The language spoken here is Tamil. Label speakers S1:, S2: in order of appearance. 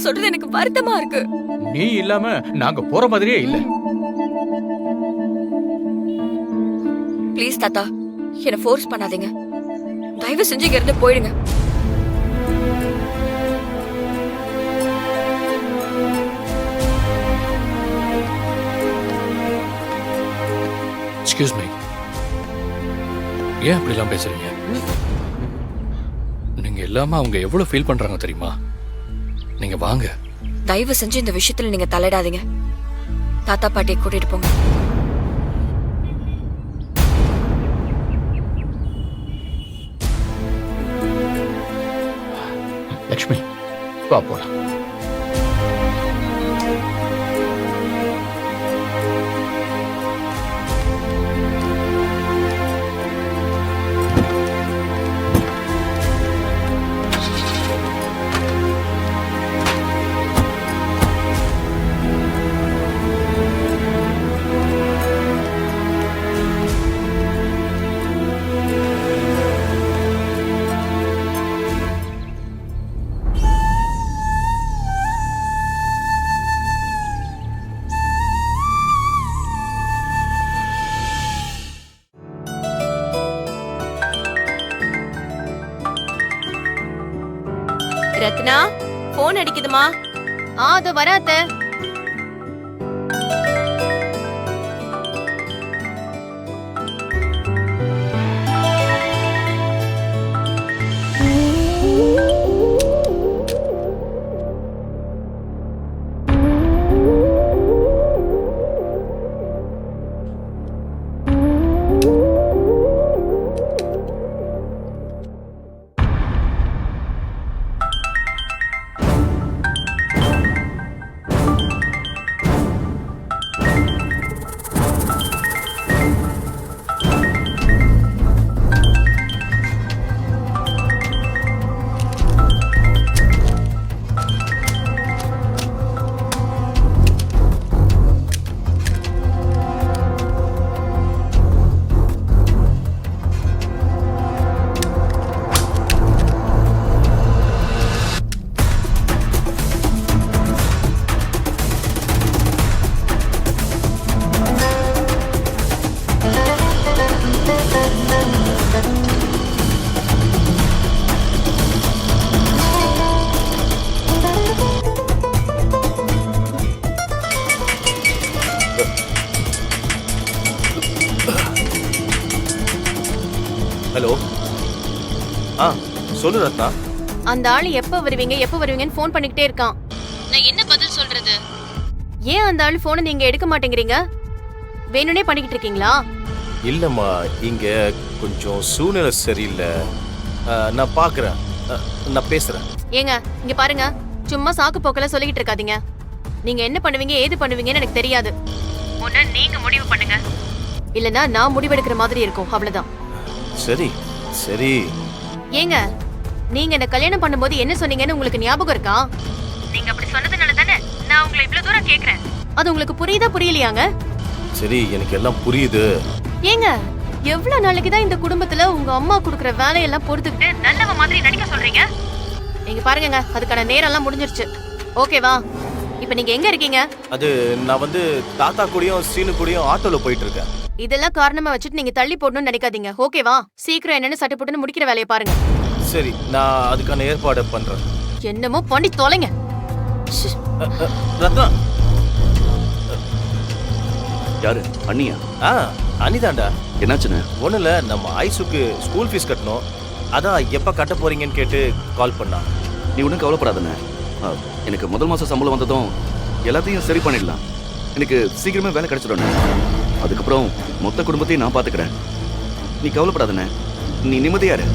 S1: சொல்றது எனக்கு வருத்தமா இருக்கு.
S2: நீ இல்லாம நாங்க போற மாதிரியே இல்ல.
S1: ப்ளீஸ் தாத்தா, என்ன ஃபோர்ஸ் பண்ணாதீங்க. தயவு செஞ்சு இங்க இருந்து போயிடுங்க.
S3: எக்ஸ்கியூஸ் மீ, ஏன் அப்படிலாம் பேசுறீங்க? நீங்க இல்லாம அவங்க எவ்வளவு ஃபீல் பண்றாங்க தெரியுமா? நீங்க வாங்க.
S1: தயவு செஞ்சு இந்த விஷயத்துல நீங்க தலையிடாதீங்க. தாத்தா பாட்டியை கூட்டிட்டு போங்க.
S2: லட்சுமி, வா போலாம்.
S4: ரத்னா, போன் அடிக்குதுமா. அது வராத.
S5: ஹலோ. சொல்லு ரத்னா.
S4: அந்த ஆளு எப்ப வருவீங்கன்னு ஃபோன் பண்ணிக்கிட்டே இருக்கான். நான் என்ன பதில் சொல்றது? ஏன் அந்த ஆளு போனை நீங்க எடுக்க மாட்டேங்கிறீங்க? வேணும்னே பண்ணிக்கிட்டு இருக்கீங்களா?
S5: இல்லம்மா, இங்க கொஞ்சம் சூழ்நிலை சரியில்லை. நான் பாக்குறேன், நான் பேசுறேன்.
S4: ஏங்க இங்க பாருங்க, சும்மா சாக்கு போக்கல சொல்லிக்கிட்டு இருக்காதீங்க. நீங்க என்ன பண்ணுவீங்க ஏது பண்ணுவீங்கன்னு எனக்கு தெரியாது. ஒண்ணு நீங்க முடிவு பண்ணுங்க, இல்லனா நான் முடிவெடுக்கிற மாதிரி இருக்கும். அவ்வளவுதான்.
S5: சரி சரி.
S4: ஏங்க, நீங்க என்ன கல்யாணம் பண்ணும்போது என்ன சொன்னீங்கன்னு உங்களுக்கு ஞாபகம் இருக்கா? நீங்க அப்படி சொன்னதுனால தானே நான் உங்களை இவ்வளவு தூரம் கேக்குறேன். அது உங்களுக்கு புரியுதா புரியலையாங்க?
S5: சரி, எனக்கு எல்லாம் புரியுது.
S4: ஏங்க, எவ்வளவு நாளைக்கு தான் இந்த குடும்பத்துல உங்க அம்மா குடுக்குற வேலையெல்லாம் பொறுத்துக்கிட்டு நல்லவ மாதிரி நடிக்க சொல்றீங்க? நீங்க பாருங்க, அதுக்கான நேரம் எல்லாம் முடிஞ்சிருச்சு. ஓகேவா? இப்ப நீங்க எங்க இருக்கீங்க?
S5: அது நான் வந்து தாத்தா கூடயும் சீனு கூடயும் ஆட்டோல போயிட்டு இருக்கேன்.
S4: இதெல்லாம் காரணமா வச்சுட்டு நீங்க தள்ளி போடணும்னு நினைக்காதீங்க. ஓகேவா? சீக்கிரம் என்னன்னு சட்டை போட்டுன்னு முடிக்கிற வேலையை பாருங்க.
S5: சரி, நான் அதுக்கான ஏற்பாடு பண்றேன்.
S4: என்னமோ பண்ணி தொலைங்க.
S5: ரத்னா.
S6: யாரு? அண்ணியா?
S5: அனிதாண்டா.
S6: என்னாச்சுன்னு?
S5: ஒண்ணும் இல்ல, நம்ம ஐசுக்கு ஸ்கூல் ஃபீஸ் கட்டணும். அதான் எப்ப கட்ட போறீங்கன்னு கேட்டு கால் பண்ணா.
S6: நீ ஒன்றும் கவலைப்படாதண்ணே. எனக்கு முதல் மாசம் சம்பளம் வந்ததும் எல்லாத்தையும் சரி பண்ணிடலாம். எனக்கு சீக்கிரமே வேலை கிடைச்சிடும். அதுக்கப்புறம் மொத்த குடும்பத்தையும் நான் பாத்துக்கிறேன். நீ கவலைப்படாதண்ணே, நீ நிம்மதியா இரு.